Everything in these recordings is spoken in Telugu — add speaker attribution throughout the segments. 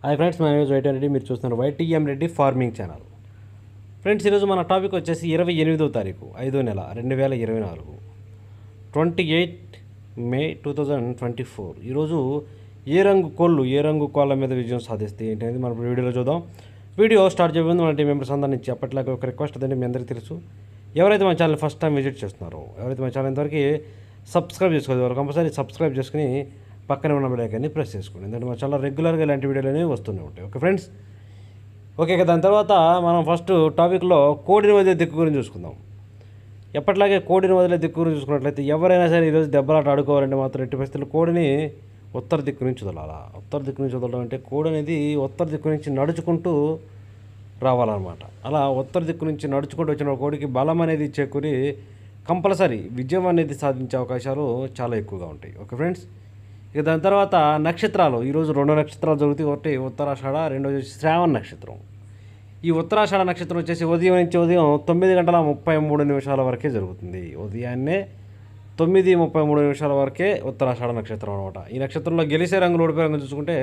Speaker 1: Hi friends, my name is YT Reddy. మీరు చూస్తున్నారు YTM Reddy farming channel. Friends, ఈరోజు మన టాపిక్ వచ్చేసి 28వ తారీఖు 5వ నెల 2024 28 మే 2024. ఈరోజు ఏ రంగు కోళ్ళ మీద విజయం సాధిస్తే ఏంటనేది మనం వీడియోలో చూద్దాం. వీడియో స్టార్ట్ చేయబోతుంది మన టీం మెంబర్స్ అందరి నుంచి ఎప్పటిలాగా ఒక రిక్వెస్ట్ అదండి. మీ అందరికీ తెలుసు, ఎవరైతే మన ఛానల్ ఫస్ట్ టైం విజిట్ చేస్తున్నారో, ఎవరైతే మన ఛానల్ ఇంతవరకు సబ్స్క్రైబ్ చేసుకోవాలి, వాళ్ళు కంపల్సరీ సబ్స్క్రైబ్ చేసుకుని పక్కనే ఉన్న బెల్ ఐకాన్ని ప్రెస్ చేసుకోండి. ఎందుకంటే మన చాలా రెగ్యులర్గా ఇలాంటి వీడియోలు అనేవి వస్తూనే ఉంటాయి. Okay friends, okay. దాని తర్వాత మనం ఫస్ట్ టాపిక్లో కోడిని వదిలే దిక్కు గురించి చూసుకుందాం. ఎప్పటిలాగే కోడిని వదిలే దిక్కు గురించి చూసుకున్నట్లయితే ఎవరైనా సరే ఈరోజు దెబ్బలాట ఆడుకోవాలంటే మాత్రం ఎట్టి పరిస్థితుల్లో కోడిని ఉత్తర దిక్కు నుంచి వదలాలా. ఉత్తర దిక్కు నుంచి వదలడం అంటే కోడి అనేది ఉత్తర దిక్కు నుంచి నడుచుకుంటూ రావాలన్నమాట. అలా ఉత్తర దిక్కు నుంచి నడుచుకుంటూ వచ్చిన కోడికి బలం అనేది చేకూరి కంపల్సరీ విజయం అనేది సాధించే అవకాశాలు చాలా ఎక్కువగా ఉంటాయి. ఓకే ఫ్రెండ్స్, ఇక దాని తర్వాత నక్షత్రాలు. ఈరోజు 2 నక్షత్రాలు జరుగుతాయి. ఒకటి ఉత్తరాషాఢ, రెండోది శ్రావణ నక్షత్రం. ఈ ఉత్తరాషాఢ నక్షత్రం వచ్చేసి ఉదయం 9:33 వరకే జరుగుతుంది. ఉదయాన్నే 9:33 వరకే ఉత్తరాషాఢ నక్షత్రం అనమాట. ఈ నక్షత్రంలో గెలిసే రంగులు, ఓడిపోయే రంగులు చూసుకుంటే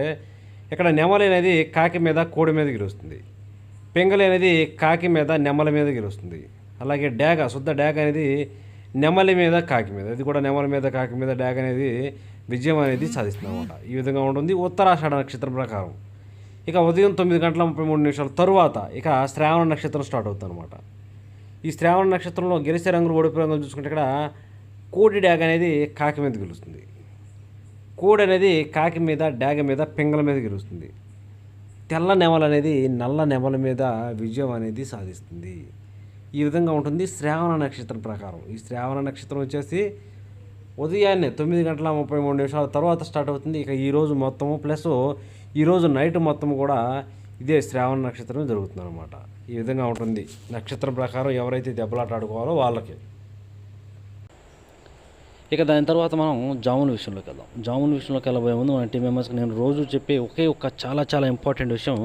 Speaker 1: ఇక్కడ నెమలి అనేది కాకి మీద కోడి మీద గెలుస్తుంది. పెంగలి అనేది కాకి మీద నెమలి మీద గెలుస్తుంది. అలాగే డాగ, శుద్ధ డాగ అనేది నెమలి మీద కాకి మీద, ఇది కూడా నెమలి మీద కాకి మీద డాగ అనేది విజయం అనేది సాధిస్తుంది అనమాట. ఈ విధంగా ఉంటుంది ఉత్తరాషాఢ నక్షత్రం ప్రకారం. ఇక ఉదయం 9:33 తరువాత ఇక శ్రావణ నక్షత్రం స్టార్ట్ అవుతుంది అనమాట. ఈ శ్రావణ నక్షత్రంలో గెలిచే రంగులు, ఓడిపోయే రంగులు చూసుకుంటే ఇక్కడ కోడి డాగ అనేది కాకి మీద గెలుస్తుంది. కోడి అనేది కాకి మీద, డాగ మీద, పింగళ మీద గెలుస్తుంది. తెల్ల నెమల అనేది నల్ల నెమల మీద విజయం అనేది సాధిస్తుంది. ఈ విధంగా ఉంటుంది శ్రావణ నక్షత్రం ప్రకారం. ఈ శ్రావణ నక్షత్రం వచ్చేసి ఉదయాన్నే 9:33 తర్వాత స్టార్ట్ అవుతుంది. ఇక ఈరోజు మొత్తము ప్లస్ ఈరోజు నైట్ మొత్తం కూడా ఇదే శ్రావణ నక్షత్రం జరుగుతుంది అనమాట. ఈ విధంగా ఉంటుంది నక్షత్రం ప్రకారం ఎవరైతే దెబ్బలాట ఆడుకోవాలో వాళ్ళకి. ఇక దాని తర్వాత మనం జాముల విషయంలోకి వెళ్దాం. జాముల విషయంలోకి వెళ్ళబోయే ముందు మన టీం మెంబర్స్కి నేను రోజు చెప్పే ఒక చాలా ఇంపార్టెంట్ విషయం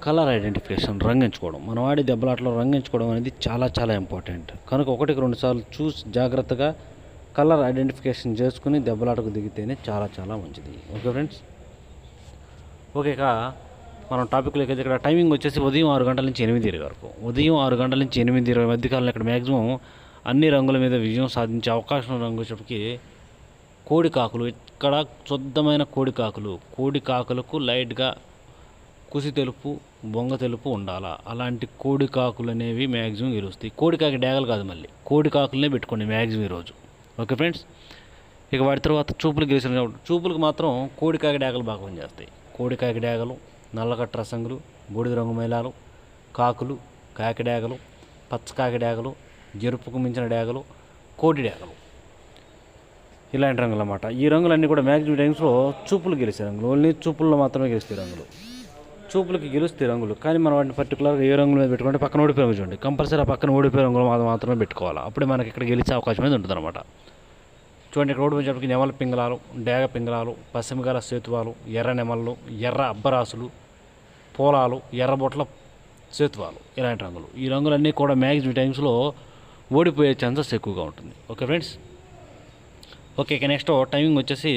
Speaker 1: కలర్ ఐడెంటిఫికేషన్, రంగించుకోవడం. మనం ఆడే దెబ్బలాటలో రంగించుకోవడం అనేది చాలా ఇంపార్టెంట్. కనుక 1-2 సార్లు చూసి జాగ్రత్తగా కలర్ ఐడెంటిఫికేషన్ చేసుకుని దెబ్బలాటకు దిగితేనే చాలా మంచిది. Okay friends, okay. ఇక మనం టాపిక్లోకి అయితే ఇక్కడ టైమింగ్ వచ్చేసి ఉదయం 6 గంటల నుంచి 8:20 వరకు. ఉదయం 6 గంటల నుంచి 8:20 మధ్యకాలంలో ఇక్కడ మ్యాక్సిమం అన్ని రంగుల మీద విజయం సాధించే అవకాశం రంగు చెప్పి కోడి కాకులు. ఇక్కడ శుద్ధమైన కోడి కాకులకు లైట్గా కుసి తెలుపు, బొంగ తెలుపు ఉండాలా. అలాంటి కోడి కాకులు అనేవి మ్యాక్సిమం గెలుస్తాయి. కోడికాకి డాగలు కాదు, మళ్ళీ కోడి కాకులనే పెట్టుకోండి మ్యాక్సిమం ఈరోజు. ఓకే ఫ్రెండ్స్, ఇక వాటి తర్వాత చూపులు గెలిచిన కాబట్టి చూపులకు మాత్రం కోడికాకి డాగలు బాగా పనిచేస్తాయి. కోడికాకి డాగలు, నల్లకట్ట రసంగులు, బూడిద రంగు మైలాలు, కాకులు, కాకి డాగలు, పచ్చకాకి డాగలు, ఎరుపుకు మించిన డాగలు, కోడి డాగలు, ఇలాంటి రంగులు అన్నమాట. ఈ రంగులన్నీ కూడా మ్యాక్సిమం టైమ్స్లో చూపులు గెలిచే రంగులు. ఓన్లీ చూపుల్లో మాత్రమే గెలుస్తాయి రంగులు. చూపులకి గెలుస్తాయి రంగులు, కానీ మనం వాటిని పర్టికులర్గా ఏ రంగుల మీద పెట్టుకుంటే పక్కన ఓడిపోయే రంగు చూడండి. కంపల్సరీ ఆ పక్కన ఓడిపోయే రంగులు మాత్రమే పెట్టుకోవాలి. అప్పుడే మనకి ఇక్కడ గెలిచే అవకాశం అనేది ఉంటుంది అనమాట. చూడండి, ఇక్కడ ఓడిపోయేటప్పటికి నెమల పింగళాలు, డాగ పింగళాలు, పశ్చిమగాల సేతువాలు, ఎర్ర నెమళ్ళు, ఎర్ర అబ్బరాసులు, పోలాలు, ఎర్రబొట్ల సేతువాలు, ఇలాంటి రంగులు. ఈ రంగులన్నీ కూడా మ్యాక్సిమం టైమ్స్లో ఓడిపోయే ఛాన్సెస్ ఎక్కువగా ఉంటుంది. Okay friends, okay. ఇక నెక్స్ట్ టైమింగ్ వచ్చేసి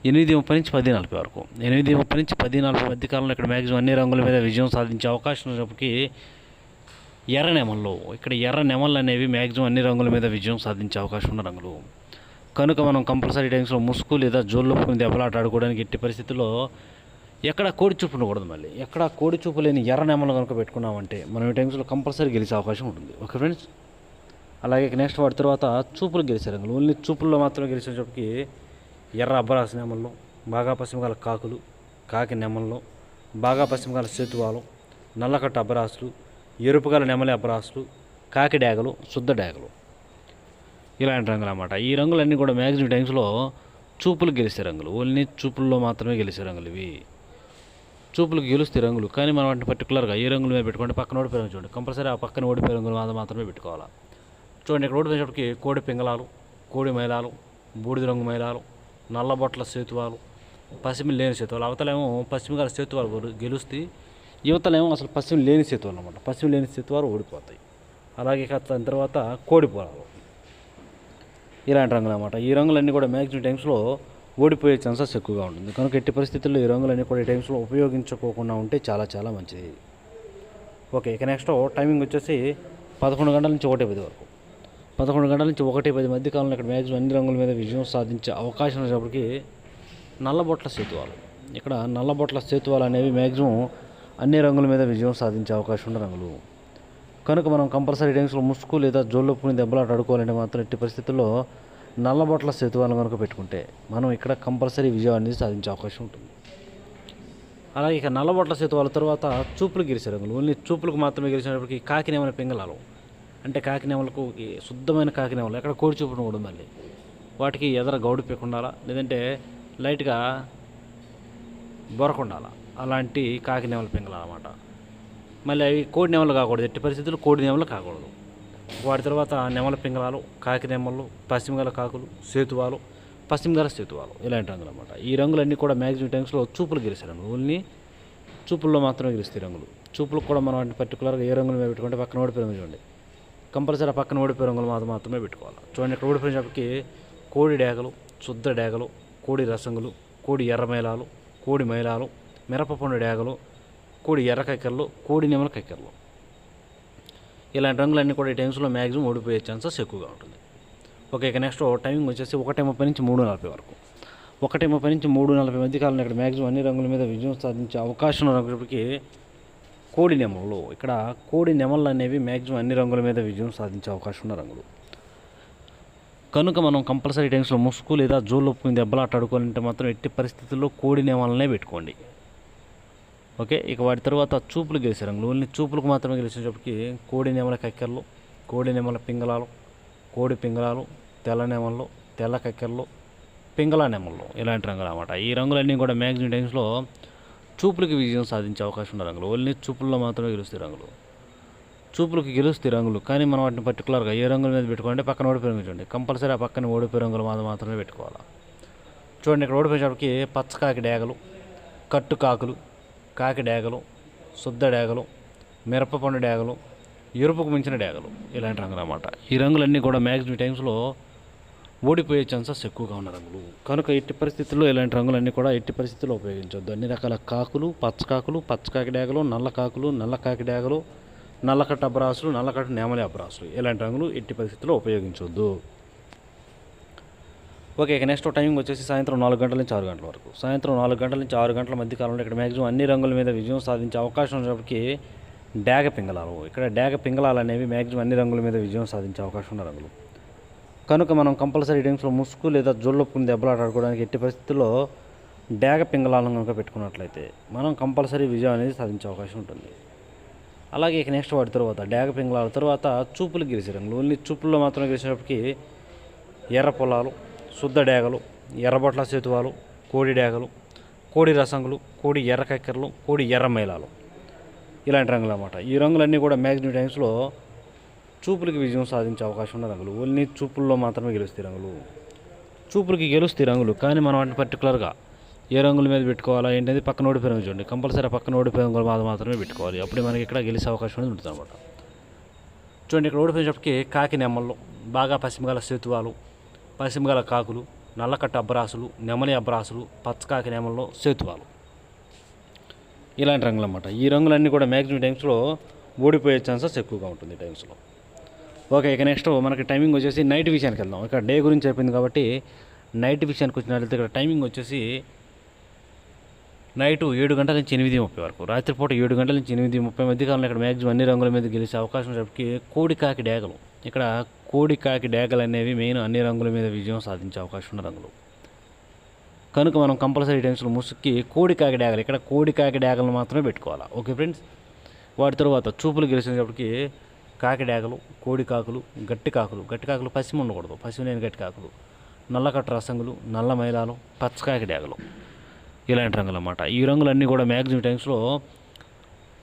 Speaker 1: 8:30 నుంచి 10:40 వరకు. 8:30 నుంచి 10:40 మధ్య కాలంలో ఇక్కడ మ్యాక్సిమం అన్ని రంగుల మీద విజయం సాధించే అవకాశం ఉన్నప్పటికీ ఎర్ర నెమళ్ళు, ఇక్కడ ఎర్ర నెమళ్ళు అనేవి మ్యాక్సిమం అన్ని రంగుల మీద విజయం సాధించే అవకాశం ఉన్న రంగులు. కనుక మనం కంపల్సరీ టైమ్స్లో ముసుగు లేదా జోళ్ళొప్పుకుని దెబ్బలాట ఆడుకోవడానికి ఎట్టి పరిస్థితుల్లో ఎక్కడ కోడి చూపు ఉండకూడదు. మళ్ళీ ఎక్కడ కోడి చూపు లేని ఎర్ర నెమలు కనుక పెట్టుకున్నామంటే మనం ఈ టైమ్స్లో కంపల్సరీ గెలిచే అవకాశం ఉంటుంది. ఓకే ఫ్రెండ్స్, అలాగే నెక్స్ట్ వాటి తర్వాత చూపులు గెలిచే రంగులు. ఓన్లీ చూపుల్లో మాత్రమే గెలిచేటప్పటికి ఎర్ర అబ్బరాసు నెమళ్ళు, బాగా పశ్చిమగాల కాకులు, కాకి నెమళ్ళు, బాగా పశ్చిమగాల సేతువాలు, నల్లకట్ట అబ్బరాసులు, ఎరుపుగాల నెమలి అబ్బరాసులు, కాకి డాగలు, శుద్ధ డాగలు, ఇలాంటి రంగులు అన్నమాట. ఈ రంగులన్నీ కూడా మ్యాక్సిమం టైమ్స్లో చూపులు గెలిచే రంగులు. ఓన్లీ చూపుల్లో మాత్రమే గెలిచే రంగులు ఇవి. చూపులకు గెలుస్తాయి రంగులు, కానీ మనం వాటిని పర్టికులర్గా ఏ రంగుల మీద పెట్టుకుంటే పక్కన ఓడిపోయే రంగు చూడండి. కంపల్సరీ ఆ పక్కన ఓడిపోయే రంగులు మాత్రమే పెట్టుకోవాలి. చూడండి, ఇక్కడ ఓడిపోయేటప్పటికి కోడి పింగళాలు, కోడి మైలాలు, బూడిద రంగు మైలాలు, నల్లబొట్ల సేతువాలు, పశ్చిమ లేని సేతువాలు. అవతలేమో పశ్చిమగాల సేతువాలు గెలుస్తాయి, యువతలేమో అసలు పశ్చిమ లేని సేతువాలు అన్నమాట. పశ్చిమ లేని సేతువాలు ఓడిపోతాయి. అలాగే దాని తర్వాత కోడి పొలాలు, ఇలాంటి రంగులు అన్నమాట. ఈ రంగులన్నీ కూడా మ్యాక్సిమం టైమ్స్లో ఓడిపోయే ఛాన్సెస్ ఎక్కువగా ఉంటుంది. కనుక ఎట్టి పరిస్థితుల్లో ఈ రంగులన్నీ కూడా ఈ టైమ్స్లో ఉపయోగించుకోకుండా ఉంటే చాలా చాలా మంచిది. ఓకే, ఇక నెక్స్ట్ టైమింగ్ వచ్చేసి 11 గంటల నుంచి 1:10 వరకు. 11 గంటల నుంచి 1:10 మధ్య కాలంలో ఇక్కడ మ్యాక్సిమం అన్ని రంగుల మీద విజయం సాధించే అవకాశం ఉన్నప్పటికీ నల్లబొట్ల సేతువాలు, ఇక్కడ నల్లబొట్ల సేతువాలు అనేవి మ్యాక్సిమం అన్ని రంగుల మీద విజయం సాధించే అవకాశం ఉన్న రంగులు. కనుక మనం కంపల్సరీ టైమ్స్లో ముసుగు లేదా జోళ్ళొప్పుని దెబ్బలాట ఆడుకోవాలంటే మాత్రం ఎట్టి పరిస్థితుల్లో నల్లబొట్ల సేతువాలను కనుక పెట్టుకుంటే మనం ఇక్కడ కంపల్సరీ విజయం అనేది సాధించే అవకాశం ఉంటుంది. అలాగే ఇక నల్లబొట్ల సేతువాల తర్వాత చూపులు గెలిచే రంగులు, ఓన్లీ చూపులకు మాత్రమే గెలిచినప్పటికీ కాకినేమల పింగళాలు, అంటే కాకినేమలకు శుద్ధమైన కాకినేమలు, ఎక్కడ కోడి చూపును కూడా మళ్ళీ వాటికి ఎదర గౌడు పెక్కుండాలా, లేదంటే లైట్గా బొరకుండాలా, అలాంటి కాకినేమల పింగళాలు అన్నమాట. మళ్ళీ అవి కోడి నెమలు కాకూడదు, ఎట్టి పరిస్థితుల్లో కోడి నెమలు కాకూడదు. వాటి తర్వాత నెమల పింగళాలు, కాకి నెమలు, పశ్చిమగల కాకులు, సేతువాలు, పశ్చిమగల సేతువాలు, ఇలాంటి రంగులు అన్నమాట. ఈ రంగులన్నీ కూడా మ్యాక్సిమం టైమ్స్లో చూపులు గెలిచే రంగులు, ఓన్లీ చూపుల్లో మాత్రమే గెలుస్తాయి రంగులు. చూపులకు కూడా మనం వాటిని పర్టికులర్గా ఏ రంగుల మీద పెట్టుకుంటే పక్కన ఓడిపోయి రంగులు చూడండి, కంపల్సరీ ఆ పక్కన ఓడిపోయే రంగులు మాత్రమే పెట్టుకోవాలి. చూడండి, ఇక్కడ ఓడిపోయినప్పటికీ కోడి డేగలు, శుద్ధ డేగలు, కోడి రసంగులు, కోడి ఎర్ర మైలాలు, కోడి మైలాలు, మిరపపండు డేగలు, కోడి ఎర్ర కక్కెరలు, కోడి నెమల కక్కెరలు, ఇలాంటి రంగులన్నీ కూడా ఈ టైమ్స్లో మ్యాక్సిమం ఓడిపోయే ఛాన్సెస్ ఎక్కువగా ఉంటుంది. ఓకే, ఇక నెక్స్ట్ టైమింగ్ వచ్చేసి 1:30 నుంచి 3:40 వరకు. 1:30 నుంచి 3:40 మధ్య కాలంలో ఇక్కడ మ్యాక్సిమం అన్ని రంగుల మీద విజయం సాధించే అవకాశం ఉన్నప్పటికీ కోడి నెమలు, ఇక్కడ కోడి నెమళ్ళు అనేవి మ్యాక్సిమం అన్ని రంగుల మీద విజయం సాధించే అవకాశం ఉన్న రంగులు. కనుక మనం కంపల్సరీ టైమ్స్లో ముసుగు లేదా జోళ్ళొప్పుని దెబ్బలాట ఆడుకోవాలంటే మాత్రం ఎట్టి పరిస్థితుల్లో కోడి నెమలనే పెట్టుకోండి. ఓకే, ఇక వాటి తర్వాత చూపులు గెలిచే రంగులు, ఓన్లీ చూపులకు మాత్రమే గెలిచేటప్పటికి కోడి నెమల కక్కెరలు, కోడి నెమల పింగళాలు, కోడి పింగళాలు, తెల్ల నెమళ్ళు, తెల్ల కక్కెరలు, పింగళా నెమళ్ళు, ఇలాంటి రంగులు అన్నమాట. ఈ రంగులన్నీ కూడా మ్యాక్సిమం టైమ్స్లో చూపులకి విజయం సాధించే అవకాశం ఉన్న రంగులు, ఓన్లీ చూపుల్లో మాత్రమే గెలుస్తాయి రంగులు. చూపులకి గెలుస్తాయి రంగులు, కానీ మనం వాటిని పర్టికులర్గా ఏ రంగుల మీద పెట్టుకోవాలంటే పక్కన ఓడిపోయి రంగులు చూడండి, కంపల్సరీ ఆ పక్కన ఓడిపోయే రంగులు మాత్రమే పెట్టుకోవాలి. చూడండి, ఇక్కడ ఓడిపోయేటప్పటికి పచ్చకాకి డేగలు, కట్టు కాకులు, కాకి డేగలు, శుద్ధ డేగలు, మిరపపండు డేగలు, ఎరుపుకు మించిన డేగలు, ఇలాంటి రంగులు అన్నమాట. ఈ రంగులన్నీ కూడా మ్యాక్సిమం టైమ్స్లో ఓడిపోయే ఛాన్సెస్ ఎక్కువగా ఉన్న రంగులు. కనుక ఎట్టి పరిస్థితుల్లో ఇలాంటి రంగులన్నీ కూడా ఎట్టి పరిస్థితుల్లో ఉపయోగించవద్దు. అన్ని రకాల కాకులు, పచ్చకాకులు, పచ్చకాకి డేగలు, నల్ల కాకులు, నల్ల కాకి డేగలు, నల్లకట్ట అబ్రాసులు, నల్లకట్ట నెమలి అబ్రాసులు, ఇలాంటి రంగులు ఎట్టి పరిస్థితుల్లో ఉపయోగించవద్దు. ఓకే, ఇక నెక్స్ట్ టైమింగ్ వచ్చేసి సాయంత్రం 4 గంటల నుంచి 6 గంటల వరకు. సాయంత్రం 4 గంటల నుంచి 6 గంటల మధ్య కాలంలో ఇక్కడ మ్యాక్సిమం అన్ని రంగుల మీద విజయం సాధించే అవకాశం ఉన్నప్పటికీ డేగ పింగళాలు, ఇక్కడ డేగ పింగళాలు అనేవి మ్యాక్సిమం అన్ని రంగుల మీద విజయం సాధించే అవకాశం ఉన్న రంగులు. కనుక మనం కంపల్సరీ టైమ్స్లో ముసుగు లేదా జోళ్ళొప్పుని దెబ్బలాట ఆడుకోవడానికి ఎట్టి పరిస్థితుల్లో డేగ పింగళాలను కనుక పెట్టుకున్నట్లయితే మనం కంపల్సరీ విజయం అనేది సాధించే అవకాశం ఉంటుంది. అలాగే ఇక నెక్స్ట్ వాటి తర్వాత డేగ పింగళాల తర్వాత చూపులు గెలిచే రంగులు, ఓన్లీ చూపుల్లో మాత్రమే గెలిచినప్పటికీ ఎర్ర పొలాలు, శుద్ధ డేగలు, ఎర్రబొట్ల సేతువాలు, కోడి డేగలు, కోడి రసంగులు, కోడి ఎర్ర కక్కెరలు, కోడి ఎర్ర మైలాలు, ఇలాంటి రంగులు అన్నమాట. ఈ రంగులన్నీ కూడా మ్యాక్సిమం టైమ్స్లో చూపులకి విజయం సాధించే అవకాశం ఉన్న రంగులు, ఓన్లీ చూపుల్లో మాత్రమే గెలుస్తాయి రంగులు. చూపులకి గెలుస్తాయి రంగులు, కానీ మనం వాటిని పర్టికులర్గా ఏ రంగుల మీద పెట్టుకోవాలా ఏంటనేది పక్కన ఓడిపోయి రంగు చూడండి, కంపల్సరీ పక్కన ఓడిపోయే రంగులు మాత్రమే పెట్టుకోవాలి, అప్పుడే మనకి ఇక్కడ గెలిచే అవకాశం అనేది ఉంటుంది అనమాట. చూడండి, ఇక్కడ ఓడిపోయేటప్పటికి కాకి నెమళ్ళు, బాగా పశ్చిమగల సేతువాలు, పశ్చిమగల కాకులు, నల్లకట్ట అబ్రాసులు, నెమలి అబ్రాసులు, పచ్చకాకి నెమల్లో సేతువాలు, ఇలాంటి రంగులు అన్నమాట. ఈ రంగులన్నీ కూడా మ్యాక్సిమం టైమ్స్లో ఓడిపోయే ఛాన్సెస్ ఎక్కువగా ఉంటుంది టైమ్స్లో. ఓకే, ఇక నెక్స్ట్ మనకి టైమింగ్ వచ్చేసి నైట్ విషయానికి వెళ్దాం. ఇక్కడ డే గురించి అయిపోయింది కాబట్టి నైట్ విషయానికి వచ్చినట్లయితే ఇక్కడ టైమింగ్ వచ్చేసి నైటు 7 గంటల నుంచి 8:30 వరకు, రాత్రిపూట 7 గంటల నుంచి 8:30 మధ్య కాలంలో ఇక్కడ మ్యాక్సిమం అన్ని రంగుల మీద గెలిచే అవకాశం ఉన్నప్పటికీ కోడి కాకి డేగలు, ఇక్కడ కోడి కాకి డేగలు అనేవి మెయిన్ అన్ని రంగుల మీద విజయం సాధించే అవకాశం ఉన్న రంగులు. కనుక మనం కంపల్సరీ టైమ్స్లో ముసుక్కి కోడి కాకి డేగలు, ఇక్కడ కోడి కాకి డేగలను మాత్రమే పెట్టుకోవాలి. ఓకే ఫ్రెండ్స్, వాటి తర్వాత చూపులు గెలిచినప్పటికీ కాకి డేగలు, కోడి కాకులు, గట్టి కాకులు పశ్చిమ ఉండకూడదు, పశ్చిమ లేని గట్టి కాకులు, నల్లకట్ట రసంగులు, నల్ల మైలాలు, పచ్చకాకి డేగలు, ఇలాంటి రంగులు అన్నమాట. ఈ రంగులన్నీ కూడా మ్యాక్సిమం టైమ్స్లో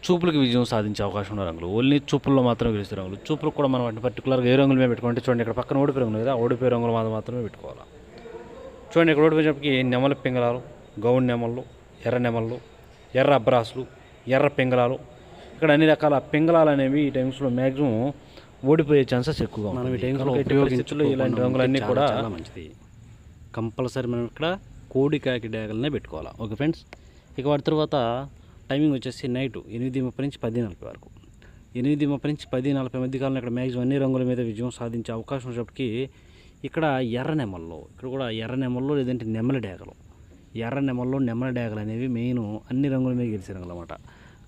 Speaker 1: చూపులకు విజయం సాధించే అవకాశం ఉన్న రంగులు, ఓన్లీ చూపుల్లో మాత్రమే గెలిచే రంగులు. చూపులకు కూడా మనం వాటిని పర్టికులర్గా ఏ రంగుల మీద పెట్టుకుంటే చూడండి, ఇక్కడ పక్కన ఓడిపోయే రంగులు కదా, ఓడిపోయే రంగులు మాత్రమే పెట్టుకోవాలి. చూడండి, ఇక్కడ ఓడిపోయేటప్పటికి నెమలి పింగళాలు, గౌడ్ నెమళ్ళు, ఎర్ర నెమళ్ళు, ఎర్ర అబ్రాసులు, ఎర్ర పింగళాలు, ఇక్కడ అన్ని రకాల పింగళాలు అనేవి ఈ టైమ్స్లో మ్యాక్సిమం ఓడిపోయే ఛాన్సెస్ ఎక్కువగా మనం ఈ టైమ్స్లో ఉపయోగించులో ఇలాంటి రంగులన్నీ కూడా మంచిది. కంపల్సరీ మనం ఇక్కడ కోడి కాకి డేగలనే పెట్టుకోవాలి. Okay friends. ఇక వాటి తర్వాత టైమింగ్ వచ్చేసి నైట్ 8:30 నుంచి 10:40 వరకు. 8:30 నుంచి 10:40 మధ్య కాలంలో ఇక్కడ మ్యాక్సిమం అన్ని రంగుల మీద విజయం సాధించే అవకాశం ఉన్నప్పటికీ ఇక్కడ ఎర్ర నెమల్లో, ఇక్కడ కూడా ఎర్ర నెమల్లో లేదంటే నెమలి డేగలు, ఎర్ర నెమల్లో నెమలి డేగలు అనేవి మెయిన్ అన్ని రంగుల మీద గెలిచే రంగులు అన్నమాట.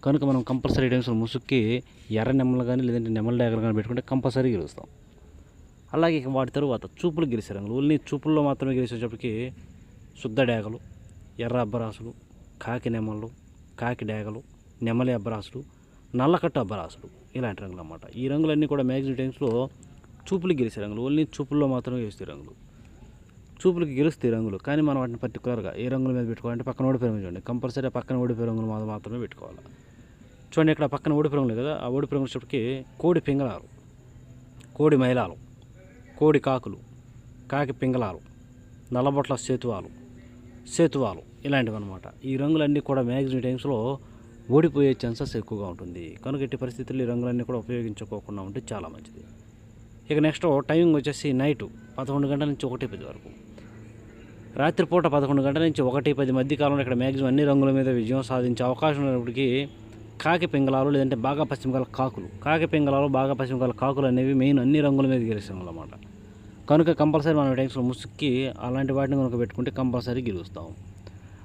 Speaker 1: కనుక మనం కంపల్సరీ టైమ్స్లో ముసుక్కి ఎర్ర నెమలు కానీ లేదంటే నెమలి డేగలు కానీ పెట్టుకుంటే కంపల్సరీ గెలుస్తాం. అలాగే ఇక వాటి తరువాత చూపులు గెలిచే రంగులు, ఓన్లీ చూపుల్లో మాత్రమే గెలిచేటప్పటికి శుద్ధ డేగలు, ఎర్ర అబ్బరాసులు, కాకి నెమళ్ళు, కాకి డేగలు, నెమలి అబ్బరాసులు, నల్లకట్టు అబ్బరాసులు, ఇలాంటి రంగులు అన్నమాట. ఈ రంగులన్నీ కూడా మ్యాక్సిమం టైమ్స్లో చూపులు గెలిచే రంగులు, ఓన్లీ చూపుల్లో మాత్రమే గెలుస్తాయి రంగులు. చూపులకి గెలుస్తాయి రంగులు, కానీ మనం వాటిని పర్టికులర్గా ఏ రంగుల మీద పెట్టుకోవాలంటే పక్కన ఓడిపోయే రంగులు చూడండి, కంపల్సరీ పక్కన ఓడిపోయే రంగులు మాత్రమే పెట్టుకోవాలి. చూడండి ఇక్కడ పక్కన ఓడిపోయే రంగులు కదా, ఆ ఓడిపోయే రంగులు వచ్చేటప్పటికి కోడి పింగళాలు, కోడి మైలాలు, కోడి కాకులు, కాకి పింగళాలు, నల్లబొట్ల సేతువాలు ఇలాంటివి అనమాట. ఈ రంగులన్నీ కూడా మ్యాక్సిమం టైమ్స్లో ఓడిపోయే ఛాన్సెస్ ఎక్కువగా ఉంటుంది. కనుక ఎట్టి పరిస్థితుల్లో ఈ రంగులన్నీ కూడా ఉపయోగించుకోకుండా ఉంటే చాలా మంచిది. ఇక నెక్స్ట్ టైమింగ్ వచ్చేసి నైటు 11 గంటల నుంచి 1:10 వరకు. రాత్రిపూట 11 గంటల నుంచి 1:10 మధ్య కాలంలో ఇక్కడ మ్యాక్సిమం అన్ని రంగుల మీద విజయం సాధించే అవకాశం ఉన్నప్పటికీ కాకి పింగళాలు లేదంటే బాగా పశ్చిమకాల కాకులు, కాకి పింగళాలు బాగా పశ్చిమకాల కాకులు అనేవి మెయిన్ అన్ని రంగుల మీద గెలుస్తాం అన్నమాట. కనుక కంపల్సరీ మనం టైమ్స్లో ముసుక్కి అలాంటి వాటిని కనుక పెట్టుకుంటే కంపల్సరీ గెలుస్తాం.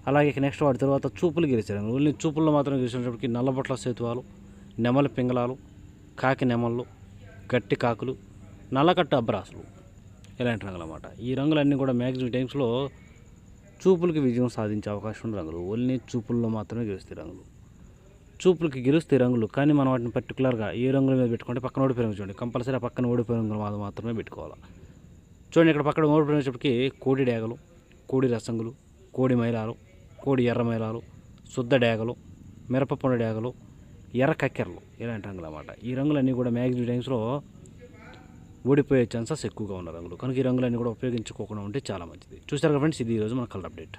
Speaker 1: అలాగే నెక్స్ట్ వాటి తర్వాత చూపులు గెలిచారు, ఓన్లీ చూపుల్లో మాత్రం గెలిచినప్పటికీ నల్లబొట్ల సేతువాలు, నెమలి పింగళాలు, కాకి నెమళ్ళు, గట్టి కాకులు, నల్లకట్టు అబ్బరాసులు ఇలాంటి రంగులు అన్నమాట. ఈ రంగులన్నీ కూడా మ్యాక్సిమం టైమ్స్లో చూపులకి విజయం సాధించే అవకాశం ఉన్న రంగులు, ఓన్లీ చూపుల్లో మాత్రమే గెలుస్తాయి రంగులు. చూపులకి గెలుస్తాయి రంగులు, కానీ మనం వాటిని పర్టికులర్గా ఏ రంగుల మీద పెట్టుకుంటే పక్కన ఓడిపోయే రంగు చూడండి, కంపల్సరీ పక్కన ఓడిపోయే రంగులు మాత్రమే పెట్టుకోవాలి. చూడండి ఇక్కడ పక్కన ఓడిపోయినప్పటికీ కోడి డేగలు, కోడి రసంగులు, కోడి మైలాలు, కోడి ఎర్ర మైలాలు, శుద్ధ డేగలు, మిరపపొండ డేగలు, ఎర్ర కక్కెరలు ఇలాంటి రంగులు అన్నమాట. ఈ రంగులన్నీ కూడా మ్యాక్సిమం టైమ్స్లో ఓడిపోయే ఛాన్సెస్ ఎక్కువగా ఉన్న రంగులు. కనుక ఈ రంగులన్నీ కూడా ఉపయోగించుకోకుండా ఉంటే చాలా మంచిది. చూసారు కదా ఫ్రెండ్స్, ఇది ఈరోజు మన కలర్ అప్డేట్.